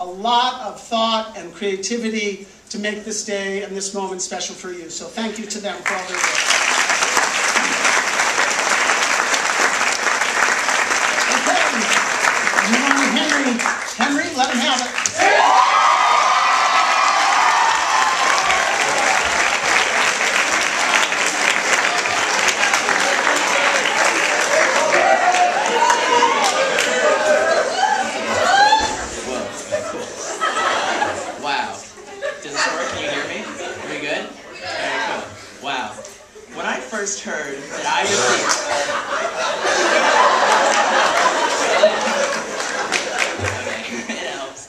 a lot of thought and creativity to make this day and this moment special for you. So thank you to them for all their work. Okay, Henry, let him have it. Heard that I received it helps.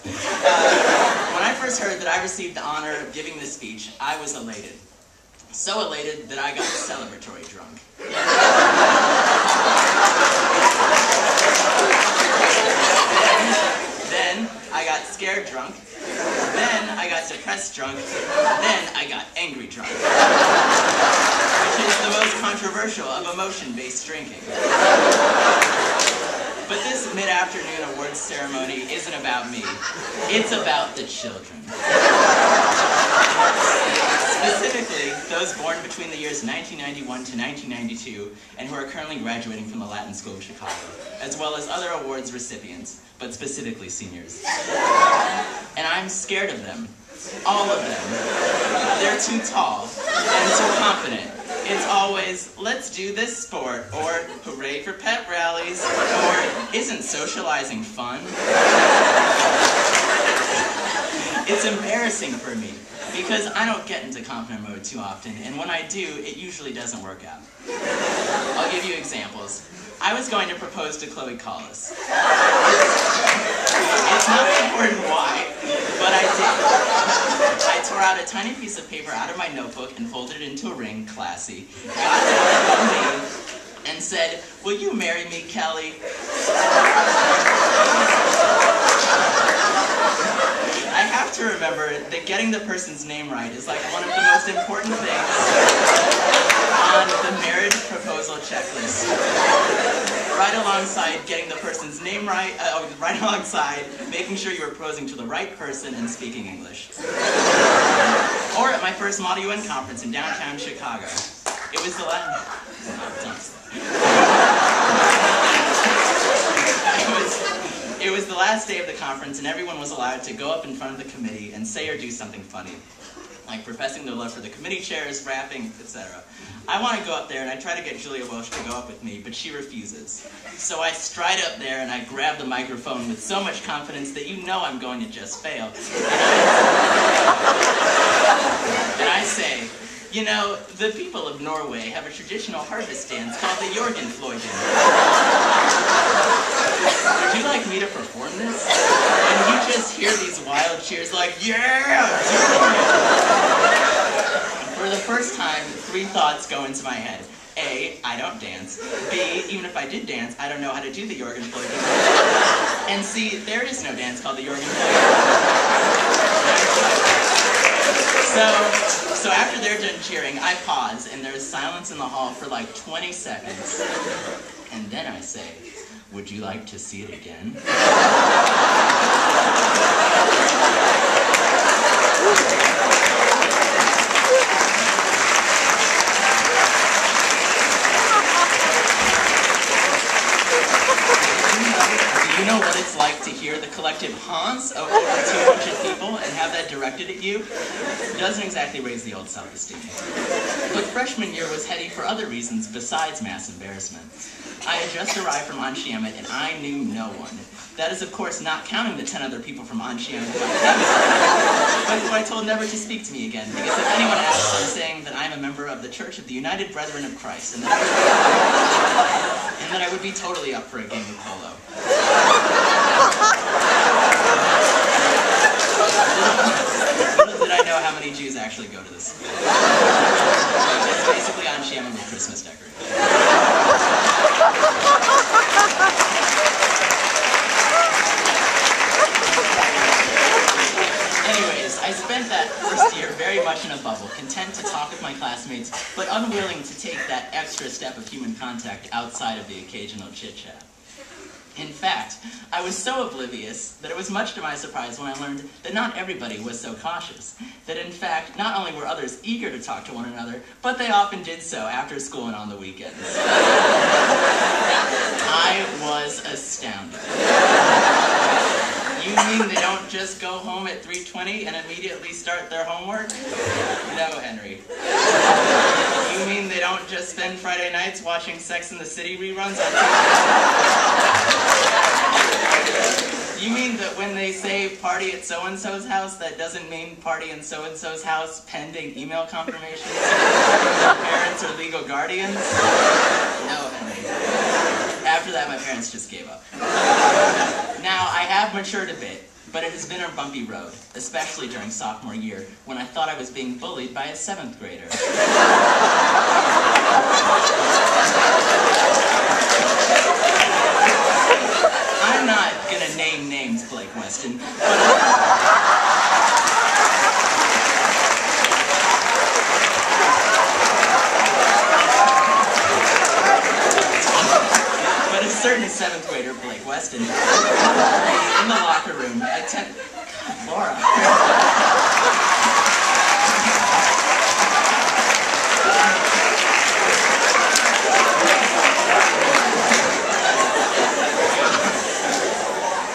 When I first heard that I received the honor of giving this speech, I was elated. So elated that I got celebratory drunk. Then I got scared drunk. Then I got depressed drunk. Then I got angry drunk. Which is the most controversial of emotion-based drinking. But this mid-afternoon awards ceremony isn't about me. It's about the children. Specifically, those born between the years 1991 to 1992 and who are currently graduating from the Latin School of Chicago, as well as other awards recipients, but specifically seniors. And I'm scared of them. All of them. They're too tall and too confident. It's always, let's do this sport, or hooray for pep rallies, or isn't socializing fun? It's embarrassing for me, because I don't get into confident mode too often, and when I do, it usually doesn't work out. I'll give you examples. I was going to propose to Chloe Collis. It's not important why, but I did. I tore out a tiny piece of paper out of my notebook and folded it into a ring, classy, got it on me, and said, "Will you marry me, Kelly?" I have to remember that getting the person's name right is like one of the most important things on the marriage proposal checklist. Right alongside getting the person's name right, right alongside making sure you were proposing to the right person and speaking English. Or at my first Model UN conference in downtown Chicago. It was the last... It was the last day of the conference, and everyone was allowed to go up in front of the committee and say or do something funny, like professing their love for the committee chairs, rapping, etc. I want to go up there, and I try to get Julia Welsh to go up with me, but she refuses. So I stride up there, and I grab the microphone with so much confidence that you know I'm going to just fail. And I say, you know, the people of Norway have a traditional harvest dance called the Jorgenfløjten. Would you like me to perform this? And you just hear these wild cheers like, yeah! For the first time, 3 thoughts go into my head. A, I don't dance. B, even if I did dance, I don't know how to do the Jorgenfløjten. And C, there is no dance called the Jorgenfløjten. So after they're done cheering, I pause, and there's silence in the hall for like 20 seconds. And then I say, would you like to see it again? Do you know what it's like to hear the collective haunts of over 200 people and have that directed at you? It doesn't exactly raise the old self-esteem. But freshman year was heady for other reasons besides mass embarrassment. I had just arrived from Anshiamet and I knew no one. That is, of course, not counting the 10 other people from Anshiamet who I told never to speak to me again, because if anyone asks, I'm saying that I'm a member of the Church of the United Brethren of Christ, and that I would be totally up for a game of polo. Little did I know how many Jews actually go to this school. It's basically Anshiamet with Christmas decorations. Anyways, I spent that first year very much in a bubble, content to talk with my classmates, but unwilling to take that extra step of human contact outside of the occasional chit-chat. In fact, I was so oblivious that it was much to my surprise when I learned that not everybody was so cautious. That in fact, not only were others eager to talk to one another, but they often did so after school and on the weekends. I was astounded. You mean they don't just go home at 3:20 and immediately start their homework? No, Henry. You mean they don't just spend Friday nights watching Sex and the City reruns on TV? You mean that when they say party at so-and-so's house, that doesn't mean party in so-and-so's house pending email confirmations from parents or legal guardians? No, Henry. After that, my parents just gave up. Now, I have matured a bit, but it has been a bumpy road, especially during sophomore year, when I thought I was being bullied by a 7th grader. I'm not gonna name names, Blake Weston, but a certain 7th grader, Blake Weston, in the locker room, God, Laura.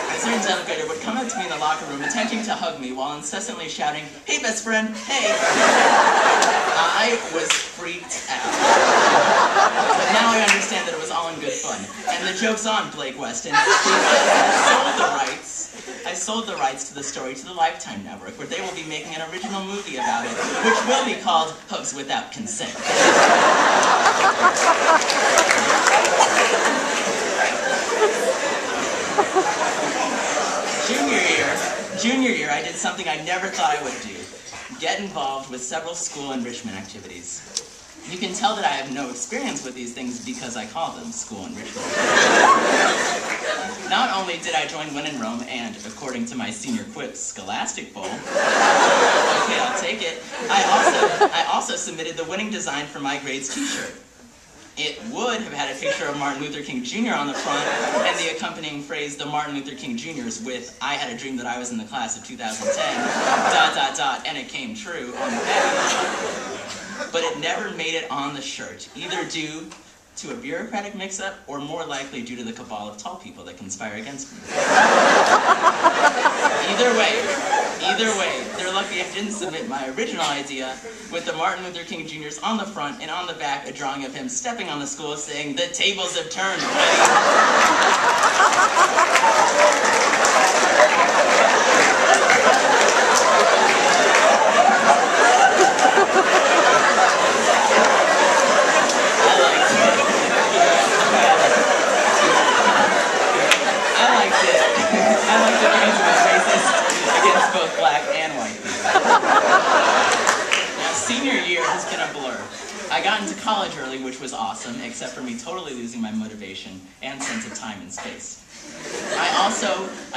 A certain 7th grader would come up to me in the locker room, attempting to hug me while incessantly shouting, "Hey, best friend, hey!" I was freaked out. But now I understand that it was all in good fun. And the joke's on, Blake Weston. I sold the rights to the story to the Lifetime Network, where they will be making an original movie about it, which will be called Hugs Without Consent. Junior year, I did something I never thought I would do. Get involved with several school enrichment activities. You can tell that I have no experience with these things because I call them school enrichment. Not only did I join When in Rome and, according to my senior quip, Scholastic Bowl, okay, I'll take it, I also submitted the winning design for my grade's t-shirt. It would have had a picture of Martin Luther King Jr. on the front and the accompanying phrase, "The Martin Luther King Jr.'s" with "I had a dream that I was in the class of 2010, ... and it came true" on the back. But it never made it on the shirt, either due to a bureaucratic mix-up or more likely due to the cabal of tall people that conspire against me. Either way, they're lucky I didn't submit my original idea with the Martin Luther King Jr.'s on the front and on the back a drawing of him stepping on the school saying, "The tables have turned." I liked it because it was racist against both black and white people. Now, senior year has been a blur. I got into college early, which was awesome, except for me totally losing my motivation and sense of time and space. I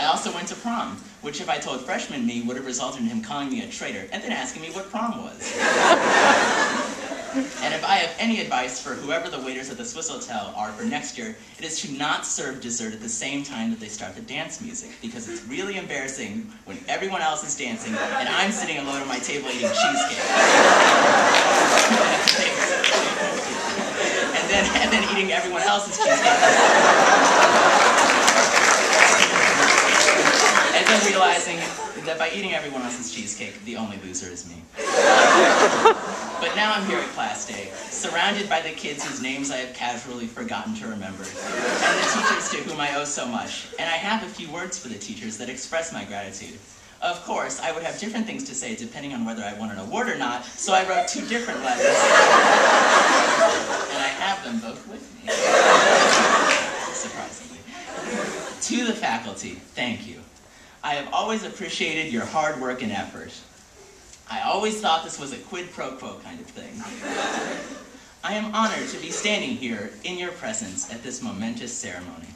also went to prom, which if I told freshman me would have resulted in him calling me a traitor and then asking me what prom was. And if I have any advice for whoever the waiters at the Swiss Hotel are for next year, it is to not serve dessert at the same time that they start the dance music, because it's really embarrassing when everyone else is dancing and I'm sitting alone at my table eating cheesecake. and then eating everyone else's cheesecake. And then realizing that by eating everyone else's cheesecake, the only loser is me. But now I'm here at class day, surrounded by the kids whose names I have casually forgotten to remember, and the teachers to whom I owe so much, and I have a few words for the teachers that express my gratitude. Of course, I would have different things to say depending on whether I won an award or not, so I wrote 2 different letters, and I have them both with me. Surprisingly. To the faculty, thank you. I have always appreciated your hard work and effort. I always thought this was a quid pro quo kind of thing. I am honored to be standing here in your presence at this momentous ceremony.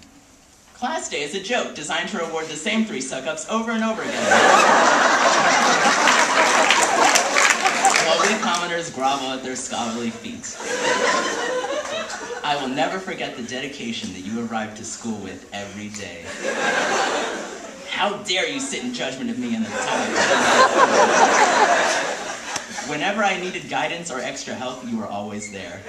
Class day is a joke designed to reward the same 3 suck-ups over and over again. While we commoners grovel at their scholarly feet. I will never forget the dedication that you arrived to school with every day. How dare you sit in judgment of me in the time? Whenever I needed guidance or extra help, you were always there.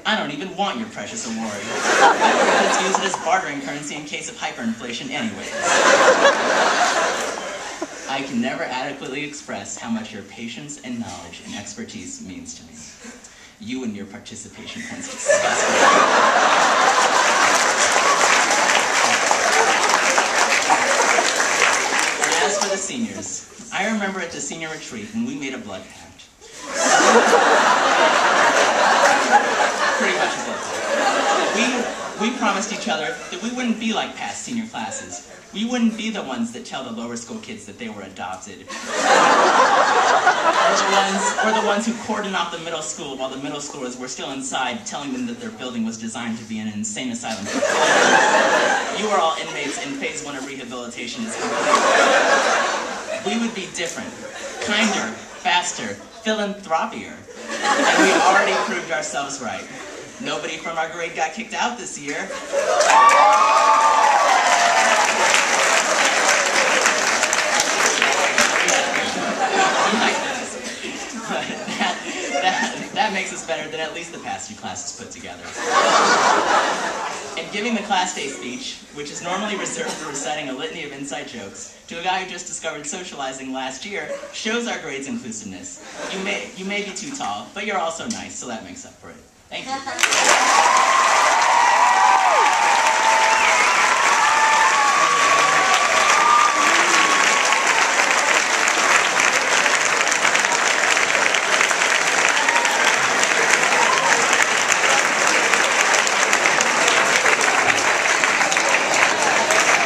I don't even want your precious award. Let's use it as bartering currency in case of hyperinflation anyway. I can never adequately express how much your patience and knowledge and expertise means to me. You and your participation points disgust me. As for the seniors, I remember at the senior retreat when we made a blood pact. Pretty much a blood pact. We promised each other that we wouldn't be like past senior classes. We wouldn't be the ones that tell the lower school kids that they were adopted. Or the ones who cordoned off the middle school while the middle schoolers were still inside, telling them that their building was designed to be an insane asylum for children. You are all inmates, and phase 1 of rehabilitation is complete. We would be different, kinder, faster, philanthropier. And we already proved ourselves right. Nobody from our grade got kicked out this year. That makes us better than at least the past few classes put together. And giving the class day speech, which is normally reserved for reciting a litany of inside jokes, to a guy who just discovered socializing last year, shows our grade's inclusiveness. You may be too tall, but you're also nice, so that makes up for it. Thank you.